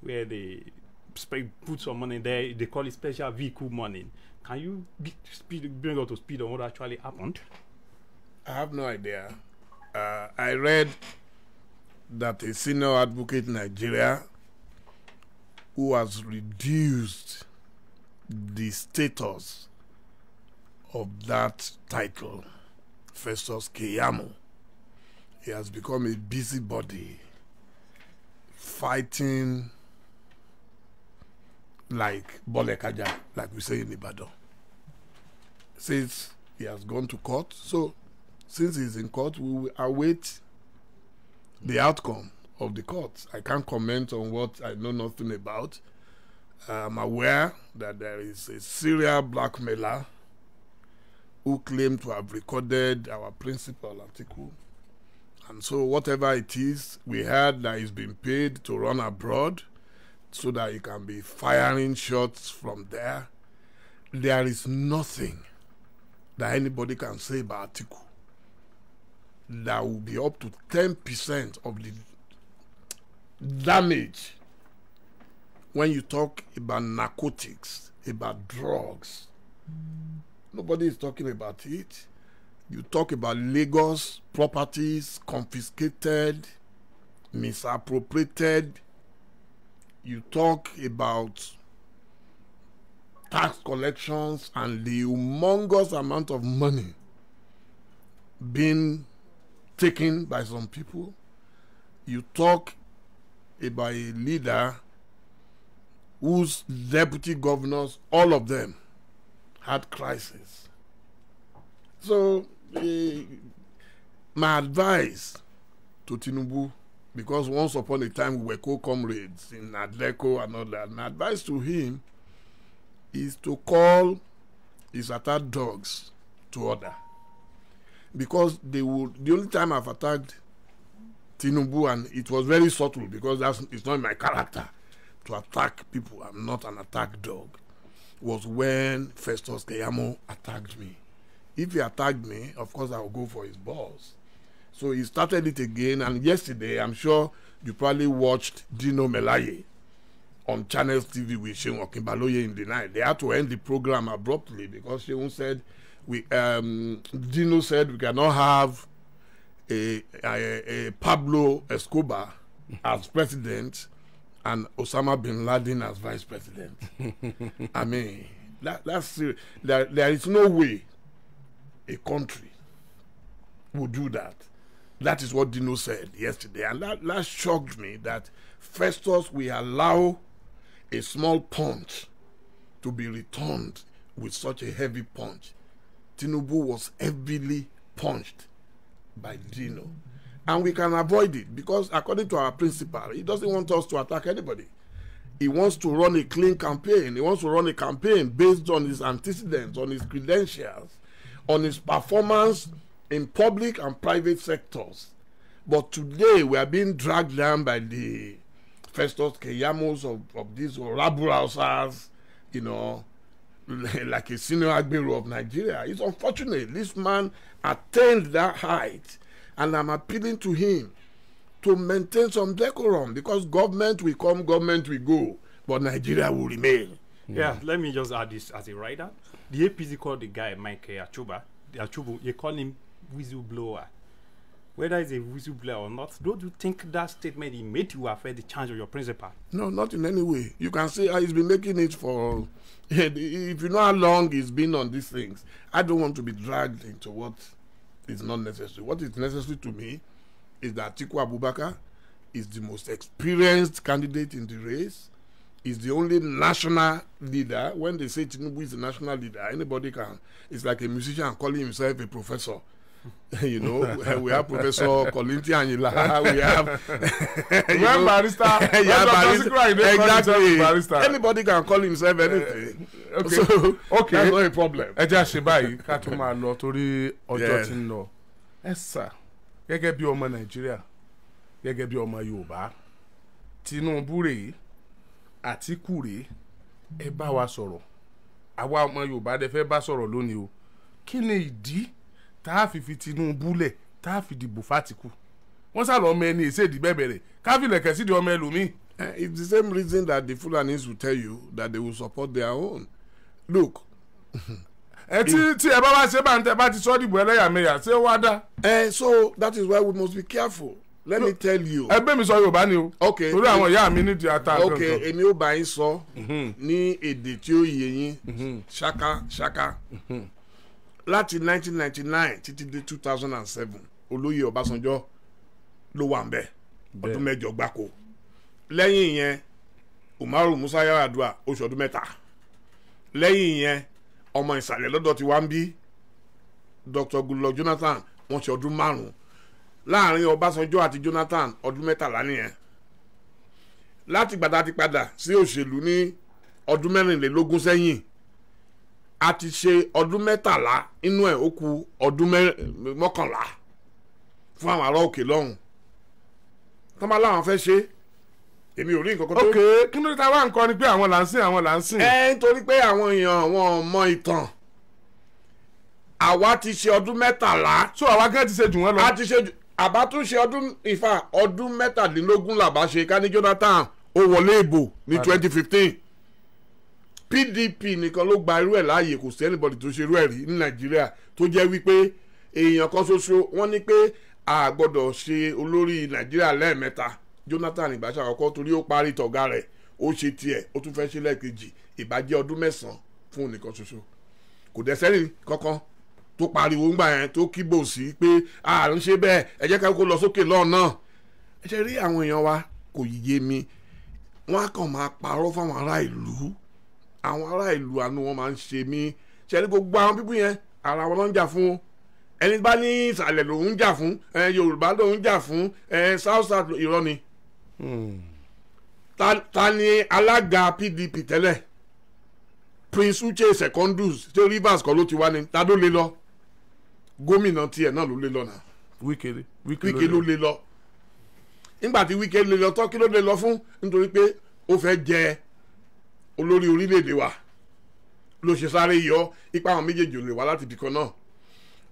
where they put some money there. They call it special vehicle money. Can you bring us to speed on what actually happened? I have no idea. I read that a senior advocate in Nigeria who has reduced the status of that title, Festus Keyamo, he has become a busybody, fighting like Bolekaja, like we say in Ibadan. Since he has gone to court, so since he's in court, we will await the outcome of the court. I can't comment on what I know nothing about. I'm aware that there is a serial blackmailer who claimed to have recorded our principal article. And so whatever it is, we heard that he's been paid to run abroad so that he can be firing shots from there. There is nothing that anybody can say about Atiku that will be up to 10% of the damage when you talk about narcotics, about drugs. Nobody is talking about it. You talk about Lagos properties confiscated, misappropriated. You talk about tax collections and the humongous amount of money being taken by some people. You talk about a leader whose deputy governors, all of them, had crisis. So my advice to Tinubu, because once upon a time we were co-comrades in Adleco and all that, my advice to him is to call his attacked dogs to order. Because the only time I've attacked Tinubu, and it was very subtle because it's not in my character to attack people, I'm not an attack dog, was when Festus Keyamo attacked me. If he attacked me, of course I will go for his balls. So he started it again, and yesterday, I'm sure you probably watched Dino Melaye on Channels TV with Seun Okinbaloye in the night. They had to end the program abruptly because Seun said, Dino said we cannot have a Pablo Escobar as president and Osama bin Laden as vice president. I mean, that's serious. There is no way a country would do that. That is what Dino said yesterday. And that shocked me that Festus will allow a small punch to be returned with such a heavy punch. Tinubu was heavily punched by Dino. And we can avoid it because according to our principal, he doesn't want us to attack anybody. He wants to run a clean campaign. He wants to run a campaign based on his antecedents, on his credentials, on his performance in public and private sectors. But today we are being dragged down by the Festus Keyamos of these rabble-rousers, you know, like a senior Agbero of Nigeria. It's unfortunate. This man attained that height, and I'm appealing to him to maintain some decorum because government will come, government will go, but Nigeria will remain. Yeah, let me just add this as a writer. The APC called the guy Mike Achuba. They call him whistleblower. Whether he's a whistleblower or not, don't you think that statement he made will affect the change of your principal? No, not in any way. You can say he's been making it for... If you know how long he's been on these things, I don't want to be dragged into what is not necessary. What is necessary to me is that Atiku Abubakar is the most experienced candidate in the race, is the only national leader. When they say Tinubu is the national leader, anybody can. It's like a musician calling himself a professor. You know, we have Professor Kolinti Anyila. We have barrister. Exactly. Anybody can call himself anything. Okay. So, okay. That's not a problem. Ẹ jẹ́ àṣẹ báyìí ká tó máa lọ torí ọjọ́ tí ń lọ. Ẹ sà gẹ́gẹ́ bí ọmọ Nàìjíríà, gẹ́gẹ́ bí ọmọ Yorùbá, Tinubu rèé, Àtíkù rèé, ẹ bá wa sọ̀rọ̀. Àwa ọmọ Yorùbá dẹ fẹ́ bá sọ̀rọ̀ lónìí o. Kí ni ìdí tá a fi Tinubu lẹ̀ tá a fi dìbò f'Àtíkù? Wọ́n sá lọ ọmọ ẹni èsèdí bẹ̀bẹ̀rẹ̀ ká fi lẹ̀kẹ̀ sídìí ọmọ ẹlòmíì. It's the same reason that the Fulanis will tell you that they will support their own. Look. Tí ẹ bá wá ṣe bá ń tẹ bá ti sọ dìbò ẹlẹ́yàmẹ̀yà ṣé ó wá dá. So that is why we must be careful. Let me tell you. Ẹgbẹ́ mi sọ Yorùbá ni o. Okay. Torí àwọn ìyá mi nídìí ata. Okay, èmi ò bá yín sọ ní èdè tí ó yé yín ṣáká. Láti 1999 títí dé 2007, Olóyè Ọbásanjọ́ ló wà ń bẹ̀ ọdún 8 gbáko lẹ́yìn ìyẹn Umaru Musa Yar'Adua oṣù ọdún 3 lẹ́yìn ìyẹn ọmọ ìsàlẹ̀ lọ́dọ̀ tí wá ń bí Dr. Goodluck Jonathan wọ́n ṣe ọdún 5 láàrin Ọbásanjọ́ àti Jonathan ọdún 13 nìyẹn láti gbàdá ti padà sí òṣèlú ní ọdún 24 sẹ́yìn a ti ṣe ọdún 13 inú ẹ̀ ó kù ọdún 11 fún àwọn ará òkè lọ́hùn tọ́ bá láwọn fẹ́ ṣe èmi ò rí nǹkan kan tó. ok kí ló dé ta wá nǹkan ni pé àwọn là ń sìn. nítorí pé àwọn èèyàn wọn mọ ìtàn àwa ti ṣe ọdún 13. so àwa gẹ́gẹ́ ti ṣe jù wọ́n lọ. a ti ṣe àbá tún ṣe ọdún 17 làbá ṣe ká ní Jonathan ó wọlé ìbò ní 2015 PDP nìkan ló gba irú ẹ̀ láàyè kò sí anybody tó ṣe irú ẹ̀ rí ní Nàìjíríà tó jẹ́ wípé èèyàn kan ṣoṣo wọ́n ní pé a gbọ́dọ̀ ṣe olórí Nàìjíríà lẹ́ẹ̀mẹ́ta Jonathan ìbáṣà àkọ́kọ́ torí ó parí tọ̀gá rẹ̀ ó ṣe tiẹ̀ ó tún fẹ́ ṣe lẹ́ẹ̀kejì ìbàjẹ́ ọdún 9 fún onìkan ṣoṣo kò dẹ̀ sẹ́ni kankan tó pariwo ńgbà yẹn tó kíbò sí pé à ń ṣe bẹ́ẹ̀ ẹ jẹ́ ká kó lọ sókè lọ́nà ẹ ṣe rí àwọn èèyàn wa kò yé mi wọ́n á kàn máa parọ́ fáwọn ará ìlú àwọn ará ìlú àánú wọn máa ń ṣe mí ṣe ní gbogbo àwọn bíbú yẹn ara wọn ló ń jà fún ẹni bá ní ìsàlẹ̀ lòun ń jà fún Yorùbá lòun ń jà fún South irọ́ ni ta ni alága PDP tẹ́lẹ̀ Prince Uche Secondus ṣé Rivers kan ló ti wá ni ta ló lè lọ gómìnà tiẹ̀ náà ló lè lọ náà Wike ló lè lọ nígbà tí Wike lè lọ tán kí ló lè lọ fún nítorí pé ó fẹ́ jẹ olórí orílẹ̀-èdè wa ló ṣe sáré yọ ipa àwọn méjèèjì ò lè wá láti ibìkan náà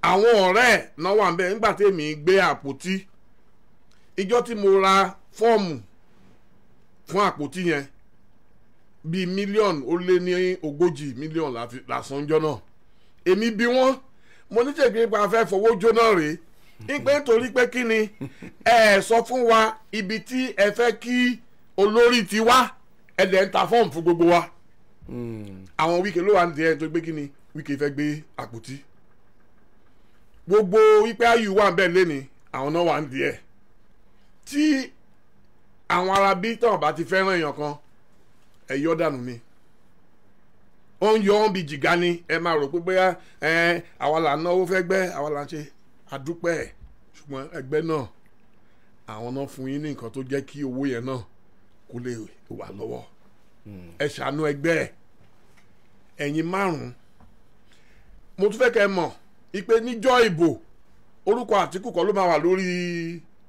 àwọn ọ̀rẹ́ náà wà ń bẹ nígbà tí èmi gbé àpótí ìjọ tí mo ra fọ́ọ̀mù fún àpótí yẹn bíi mílíọ̀nù ó lé ní 40 mílíọ̀nù lásánjọ́ náà èmi bí wọ́n mo ní tẹ̀gbẹ́ pa fẹ́ fowó jóná rèé nígbà nítorí pé kí ni ẹ sọ fún wa ibi tí ẹ fẹ́ kí olórí ti wá ẹ dẹ̀ ń ta fọ́ọ̀mù fún gbogbo wa àwọn Wike ló wà ní ẹ̀ tó gbé kí ni Wike fẹ́ gbé àpótí gbogbo wípé ayù wà ń bẹ̀ lẹ́ni àwọn náà wà ní ẹ̀ tí àwọn arábí tán bá ti fẹ́ràn èèyàn kan ẹ yọ dànù ni ó ń yọ ọ́n bí jìgá ni ẹ máa rò pé bóyá àwa là ń náwó fẹ́ gbẹ́ àwa là ń ṣe àdúpẹ́ ṣùgbọ́n ẹgbẹ́ náà àwọn náà fún yín ní nǹkan tó jẹ́ kí owó yẹn náà kó lè wà lọ́wọ́ ẹ ṣàánú ẹgbẹ́ ẹ̀yin 5 mo tún fẹ́ kẹ́ ẹ mọ̀ ipe níjọ́ ìbò orúkọ Àtíkù kan ló máa wà lórí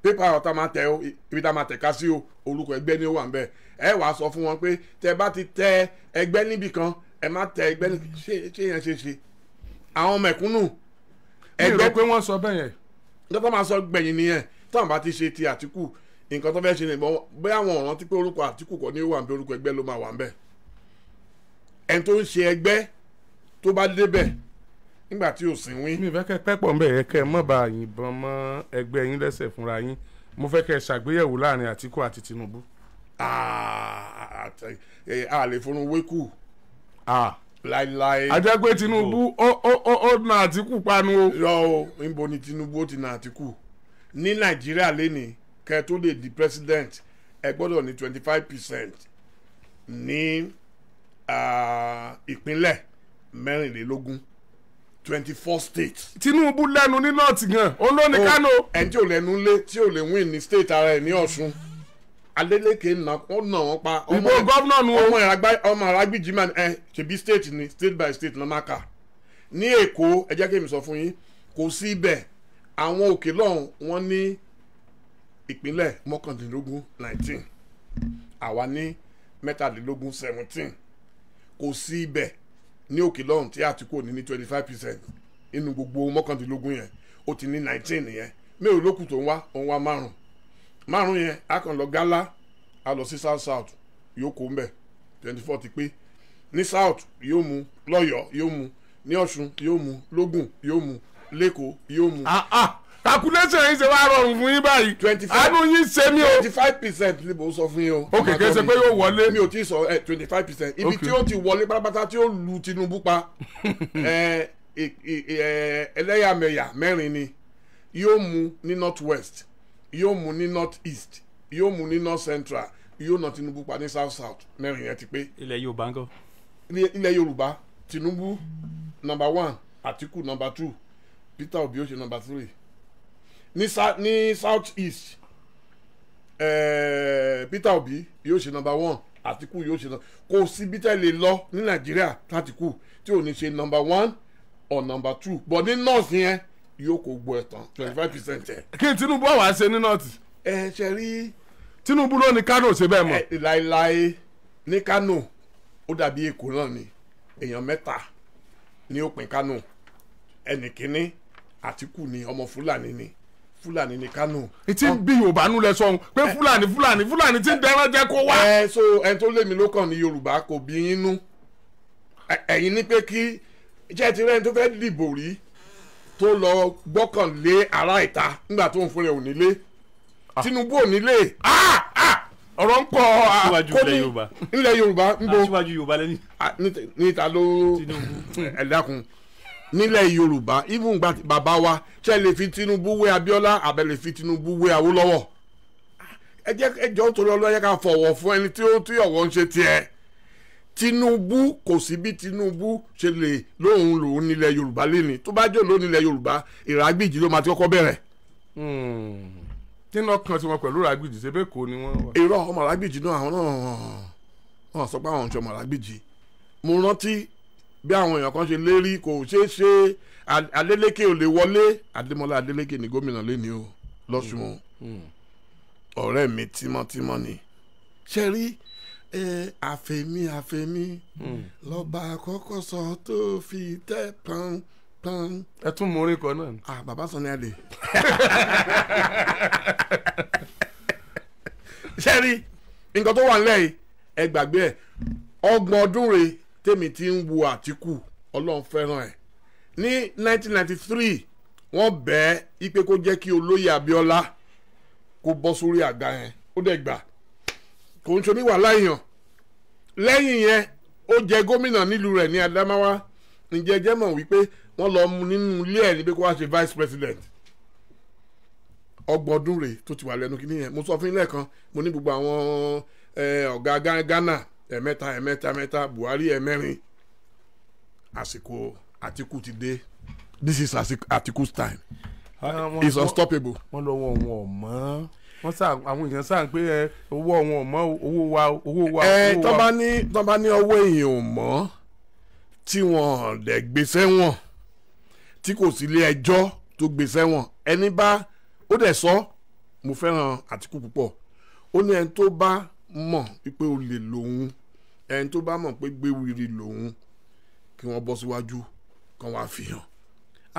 pépà ọ̀tá máa tẹ̀ ibi tá a máa tẹ̀ka sí o orúkọ ẹgbẹ́ ni ó wà ń bẹ̀ ẹ wàá sọ fún wọn pé tẹ bá ti tẹ ẹgbẹ́ níbì kan ẹ má tẹ ẹgbẹ́ ṣé yẹn ṣe àwọn mẹ̀kúnnù ẹgbẹ́ pé wọ́n sọ bẹ́ẹ̀ yẹn dọ́tà máa sọ gbẹ̀yìn nìyẹn táwọn bá ti ṣe ti Àtíkù nǹkan tó fẹ́ ṣe nìbọn bóyá àwọn ọ̀ràn tí pé orúkọ Àtíkù kọ́ ni ó wà ń bẹ orúkọ ẹgbẹ́ ló máa wà ń bẹ̀ ẹni tó ń ṣe ẹgbẹ́ tó bá débẹ̀ nígbà tí ò sí wín. mi fẹ́ kẹ́ pẹ́pọ̀ ń bẹ̀ yẹn kẹ́ ẹ mọ̀ bá yìnbọn mọ́ ẹgbẹ́ yín lẹ́sẹ̀ fúnra yín mo fẹ́ kẹ́ ẹ ṣàgbéyẹ̀wò láàrin Àtíkù àti Tinubu. a lè fọnù wékù láíláí. àjẹgbé Tinubu ó na Àtíkù panu o. yọ o níbo ni Tinubu ó ti na Àtíkù ní Nàìjíríà lẹ́nìí kẹ́ ẹ tó lè di president ẹ gbọ́dọ̀ ní 25% ní ìpínlẹ̀ 24 24 states. Tinubu lẹ́nu ní north gan olóní Kano. ẹni tí ò lẹ́nu lé tí ò lè win ní state ara ẹ̀ ní Ọ̀ṣun Adeleke wọ́n nà wọ́n pa. ìbò gọ́vnà nu ọmọ Arágbìjí man ṣebí state ni state by state ló máa kà ní Èkó ẹ jẹ́ kí èmi sọ fún yín kò sí ibẹ̀ àwọn òkè lọ́hùn wọ́n ní ìpínlẹ̀ 19 àwa ní 17 kò sí ibẹ̀ ní òkè lọ́hùn tí Àtíkù ní 25% inú gbogbo 19 yẹn ó ti ní 19 yẹn mẹ́rin lókù tó ń wá òun wá 5 yẹn a kàn lọ Gálá a lọ sí south yóò kó mbẹ 24 ti pé ní south yóò mú lọ́yọ̀ọ́ yóò mú ní Ọ̀ṣun yóò mú lógùn yóò mú lẹ́kọ̀ọ́ yóò mú. calculation yìí ṣe wá rọrùn fún yín báyìí 25 àánú yín ṣe mí o. 25% ni mo sọ fún yín o. ó kèké ṣe pé yóò wọlé. mi ò tí ì sọ 25% ibi tí ó ti wọlé pátápátá tí ó lu Tinubu pa ẹlẹ́yàmẹ̀yà 4 ni yóò mú ní north west yóò mú ní north east yóò mú ní north central yóò nà Tinubu pa ní south south mẹ́rin yẹn ti pé. ilẹ̀ Yorùbá ńkọ́. ilẹ̀ Yorùbá Tinubu number 1 Atiku number 2 Peter Obi ó ṣe number 3 ní south east Peter Obi yóò ṣe number 1 Atiku yóò ṣe kò síbi tẹ́ lè lọ ní Nàìjíríà Atiku tí ò ní ṣe number 1 or number 2 but ní north yẹn yóò kó gbọ́ ẹ̀tàn 25% ẹ̀. kí n Tinubu wá ṣe ní north. ṣe rí. Tinubu ló ní Kano ṣe bẹ́ẹ̀ mọ̀. láéláé ní Kano ó dàbí Èkó náà ni èèyàn 3 ní ó pín Kano ẹnì kínní Àtíkù ni ọmọ Fúlàní ní Kano. ìtì bí Yorùbá nú lẹ sọ pé Fúlàní tí ń dẹran jẹ kó wá. so ẹni tó lé mi ló kàn ní Yorùbá kò bí yín nú ẹ̀yin ní pé kí iṣẹ́ ti rẹ́ni tó fẹ́ dìbò rí tó lọ gbọ́kànlé ará ìta nígbà tó ń fún rẹ̀ ò nílé Tinubu ò nílé ọ̀rọ̀ ń pọ̀ kó ní ilẹ̀ Yorùbá ń bo síwájú Yorùbá lẹ́ni. níta ló ẹ̀dákun nílẹ̀ Yorùbá even gba bàbá wa ṣe lè fi Tinubu wé Abíọ́lá àbẹ lè fi Tinubu wé Awólọ́wọ̀ ẹjọ́ torí ọlọ́yẹ ká fọwọ́ fún ẹni tí ọ̀wọ́ ń ṣe tiẹ̀ Tinubu kò sí bí Tinubu ṣe lè lòun nílẹ̀ Yorùbá lẹ́ni tó bá jẹ́ lòun nílẹ̀ Yorùbá Ìràgbìjì ló máa ti kọ́kọ́ bẹ̀rẹ̀. kí ni ọkàn tí wọn pẹ̀lú Ìràgbìjì ṣe bẹ́ẹ̀ kó ni wọ́n wà. irọ́ ọmọ Ìràgbìjì náà àwọn náà wọ́n sọ pé àwọn ọ̀ṣọ́ ọmọ Ìràgbìjì mo rántí bí àwọn èèyàn kan ṣe lérí kò ṣeé ṣe Adeleke ò lè wọlé Adémọ́lá Adeleke ní gómìnà lẹ́ni o lọ́sùn ọ̀rẹ́ mi tímọ́tímọ́ ni ṣe rí àfẹ́mí lọ́ba àkọ́kọ́ sọ tó fi tẹ́ pọ́n. ẹ tún mú orin kan náà. bàbá sọ ní adé. ṣe rí nǹkan tó wà nílẹ̀ yìí ẹ gbàgbé ẹ̀ 30 ọdún rèé tèmi ti ń wo Àtíkù Ọlọ́run fẹ́ràn ẹ̀ ní 1993 wọ́n bẹ̀ẹ́ ipe kó jẹ́ kí olóyè Abíọ́lá kó bọ́ sórí àga yẹn ó dẹ̀ gbà kò ń ṣoní wàhálà èèyàn lẹ́yìn yẹn ó jẹ gómìnà nílùú rẹ̀ ní Adamawa ǹjẹ́ jẹ́ mọ̀ wípé wọ́n lọ mú nínú ilé ẹ̀ níbi kó wá ṣe vice president 30 ọdún rèé tó ti wà lẹ́nu kínní yẹn mo sọ fún ilé kan mo ní gbogbo àwọn ọ̀gá Ghana ẹ̀mẹ́ta Buhari 4 àsìkò Àtíkù ti dé this is Àtíkù's time it's unstoppable. wọ́n lọ wọn ọ̀mọ́ wọ́n sá àwọn èèyàn sáà pé owó wọn ọ̀mọ́ owó wa. tó bá ní ọwọ́ èèyàn ò mọ́ tí wọ́n dẹ̀ gbé sẹ́wọ̀n tí kò sí ilé ẹjọ́ tó gbé sẹ́wọ̀n ẹni bá ó dẹ̀ sọ mo fẹ́ràn Àtíkù púpọ̀ ó ní ẹni tó bá mọ̀ pé o lè lòun ẹni tó bá mọ̀ pé gbéwìrì lòun kí wọ́n bọ́ síwájú kan wá fi hàn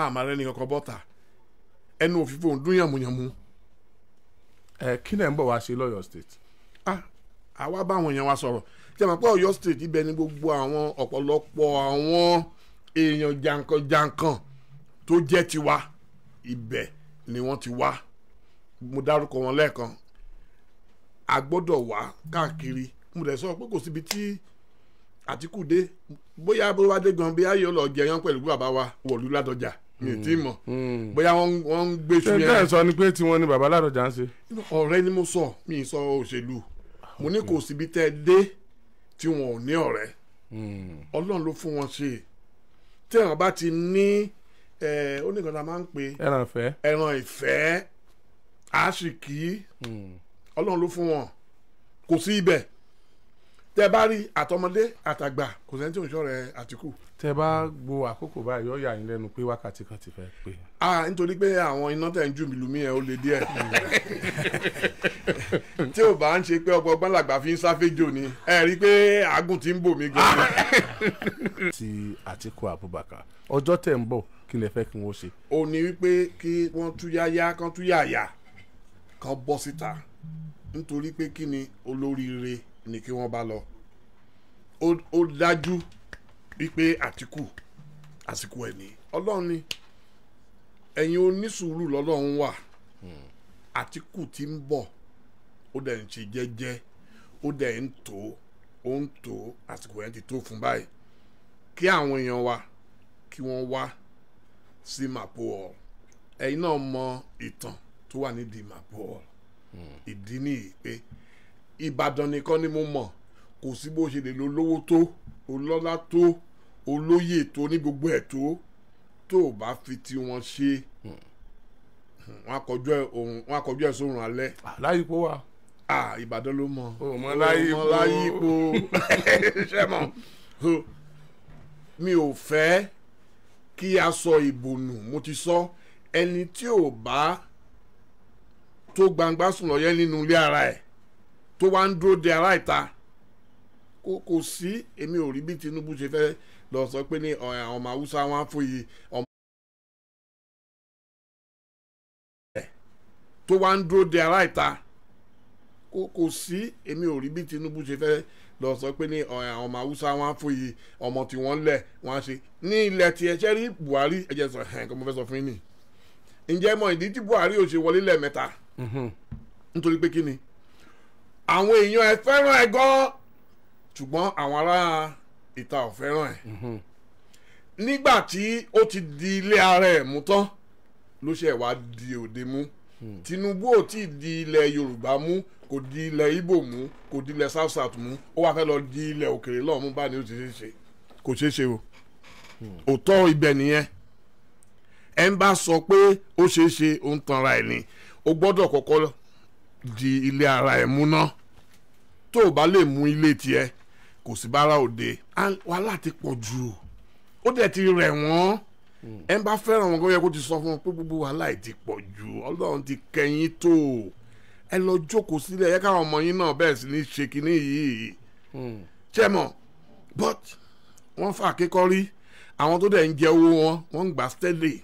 àmọ́ rẹ ní kankan bọ́ta ẹnu òfìfo ń dún yànmùyànmù. kí lẹ̀ ń bọ̀ wá ṣe lọ́yọ̀ state. àwa bá àwọn èèyàn wa sọ̀rọ̀ tí a mọ̀ pé Ọ̀yọ́ state ibẹ̀ ni gbogbo àwọn ọ̀pọ̀lọpọ̀ àwọn èèyàn jàǹkànjàǹkàn tó jẹ́ tiwa ibẹ̀ ni wọ́n ti wá mo dárúkọ wọn lẹ́ẹ̀kan a gbọ́dọ̀ wá káàkiri mo dẹ̀ sọ pé kò síbi tí Àtíkù dé bóyá bó wá dé gan bí ayé lọ jẹyàn pẹ̀lú bàbá wa wọ̀lú Ládọjà mi ò tí ì mọ̀ bóyá wọ́n ń gbé sùn yẹn. ṣé sọ ni pé tiwọn ni bàbá Ládọjà ń ṣe. ọ̀rẹ́ ni mo sọ mi sọ òṣèlú mo ní kò síbi tẹ́ ẹ dé tí wọn ò ní ọ̀rẹ́ Ọlọ́run ló fún wọn ṣe tí àwọn bá ti ní oníkanna máa ń pè ẹran ìfẹ́ àṣìkí Ọlọ́run ló fún wọn kò sí ibẹ̀ tẹ bá rí àtọmọdé àtàgbà kò sẹ́ni tí ò ń ṣọ̀rẹ́ Àtíkù. tẹ bá gbo àkókò báyìí ó yà yín lẹ́nu pé wákàtí kan ti fẹ́ pé. nítorí pé àwọn iná tẹ̀ ń jù mí lùmí yẹn ó le díẹ̀ tí ò bá ń ṣe pé ọgbọ́n làgbà fi ń sáfẹ́jò ni ẹ rí i pé àágùn ti ń bò mí gan. ti Àtíkù Abubakar ọjọ́ tẹ̀ ń bọ̀ kí lẹ fẹ́ kí wọ́n ṣe. ó ní wípé kí wọ́n túyáyá kán túyàyà kán bọ́ síta nítorí pé kí ni olóríire ni kí wọ́n bá lọ ó dájú wípé Àtíkù àsìkò ẹ̀ ní Ọlọ́run ni ẹ̀yin onísùúrù lọ́lọ́run wà Àtíkù tí ń bọ̀ ó dẹ̀ ń ṣe jẹ́jẹ́ ó dẹ̀ ń tó àsìkò ẹ̀ ti tó fún báyìí kí àwọn èèyàn wa kí wọ́n wá sí Mapo ẹ̀yin náà mọ ìtàn tó wà ní dìmàbọ̀ ìdí nìyí pé Ìbàdàn nìkan ni mo mọ̀ kò sí bó ṣe lè lo lówó tó olọ́lá tó olóyè tó ní gbogbo ẹ̀ tó o bá fi tí wọ́n ṣe wọ́n á kọjú ẹ̀ sórun alẹ́. láyìípo wa. Ìbàdàn ló mọ̀ ọmọ láyìípo ṣe mọ̀ mi ò fẹ́ kí a sọ ìbò nù mo ti sọ ẹni tí ò bá tó gbangba sùn lọ yẹn nínú ilé ara ẹ̀ tó wá ń dúró de ara ìta kò sí èmi ò rí bí Tinubu ṣe fẹ́ lọ sọ pé ní àwọn ọmọ Haúsá wọn á fòye ọmọ tó wá ń dúró de ara ìta kò sí èmi ò rí bí Tinubu ṣe fẹ́ lọ sọ pé ní àwọn ọmọ Haúsá wọn á fòye ọmọ tí wọ́n lẹ̀ wọ́n á ṣe ní ilẹ̀ tí ẹ ṣe rí Buhari ẹ jẹ́ sọ kí mo fẹ́ sọ fún yín nì ǹjẹ́ mọ̀ ìdí tí Buhari ò ṣe wọlé lẹ́ẹ̀mẹ́ta nítorí pé kí ni àwọn èèyàn ẹ fẹ́ràn ẹ gan ṣùgbọ́n àwọn ará ìta ò fẹ́ràn ẹ nígbà tí ó ti di ilé ara ẹ̀ mú tán ló ṣe wá di òde mú Tinubu ò tí ì di ilẹ̀ Yorùbá mú kò di ilẹ̀ Ìgbò mú kò di ilẹ̀ South South mú ó wá fẹ́ lọ di ilẹ̀ òkèèrè lọ́ọ̀ mú báyìí ó ti ṣe é ṣe kò ṣeé ṣe o òótọ́ ibẹ̀ nìyẹn ẹ ń bá sọ pé ó ṣeé ṣe ó ń tanra ẹ̀ ni ó gbọ́dọ̀ kọ́kọ́ di ilé ara ẹ̀ mú ná tó o bá lè mú ilé tiẹ̀ kò sí bára òde wàhálà ti pọ̀ jù ó dẹ̀ ti rẹ̀ wọ́n ẹ ń bá fẹ́ràn wọn kó yẹ kó ti sọ fún wọn pé gbogbo wàhálà yìí ti pọ̀ jù Ọlọ́run ti kẹ́yìn tó ẹ lọ jókòó sílẹ̀ ẹ káwọn ọmọ yín náà bẹ́ẹ̀ sì ní ṣe kinní yìí ṣé mọ̀ but wọ́n fà kékọ́rí àwọn tó dẹ̀ ń jẹ owó wọn ń gbà steady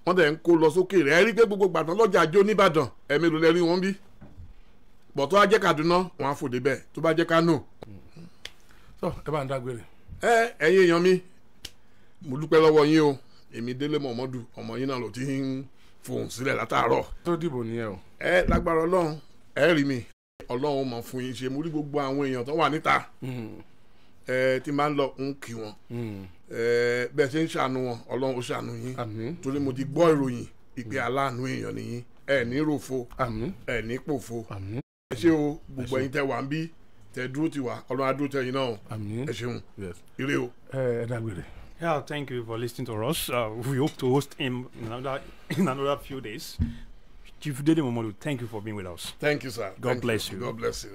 wọ́n dẹ̀ ń kó lọ sókè rẹ̀ ẹ rí pé gbogbo gbàdán lọ́jà àjò nìbàdàn ẹ̀mí ló lẹ́rí wọn bí bọ̀ tó bá jẹ́ Kaduna wọn á fòde bẹ́ẹ̀ tó bá jẹ́ Kano. ẹ bá ń dágbére. ẹ̀yin èèyàn mi mo dúpẹ́ lọ́wọ́ yín o èmi Dele Momodu ọmọ yín náà ló ti ń fohùn sílẹ̀ látàárọ̀. tó dìbò nìyẹn o. Lágbára Ọlọ́run ẹ rí mi Ọlọ́run mọ̀ fún yín ṣe mo rí gbogbo àwọn èèyàn tó wà níta tí máa ń lọ ń kí wọn bẹ́ẹ̀ ṣe ń ṣàánú wọn Ọlọ́run ó ṣàánú yín torí mo ti gbọ́ ìròyìn ìpè aláàánú èèyàn nìyí ẹ ní ròfo ẹ ní pòfo ẹ ṣé o gbogbo ẹ̀yin tẹ́ wà ń bí tẹ́ dúró ti wà Ọlọ́run á dúró tẹ́ yín náà ẹ ṣeun ire o. ẹ dágbére. Yeah, thank you for listening to us. We hope to host him in another few days. Chief Dele Momodu, thank you for being with us. Thank you, sir. God bless you. God bless you.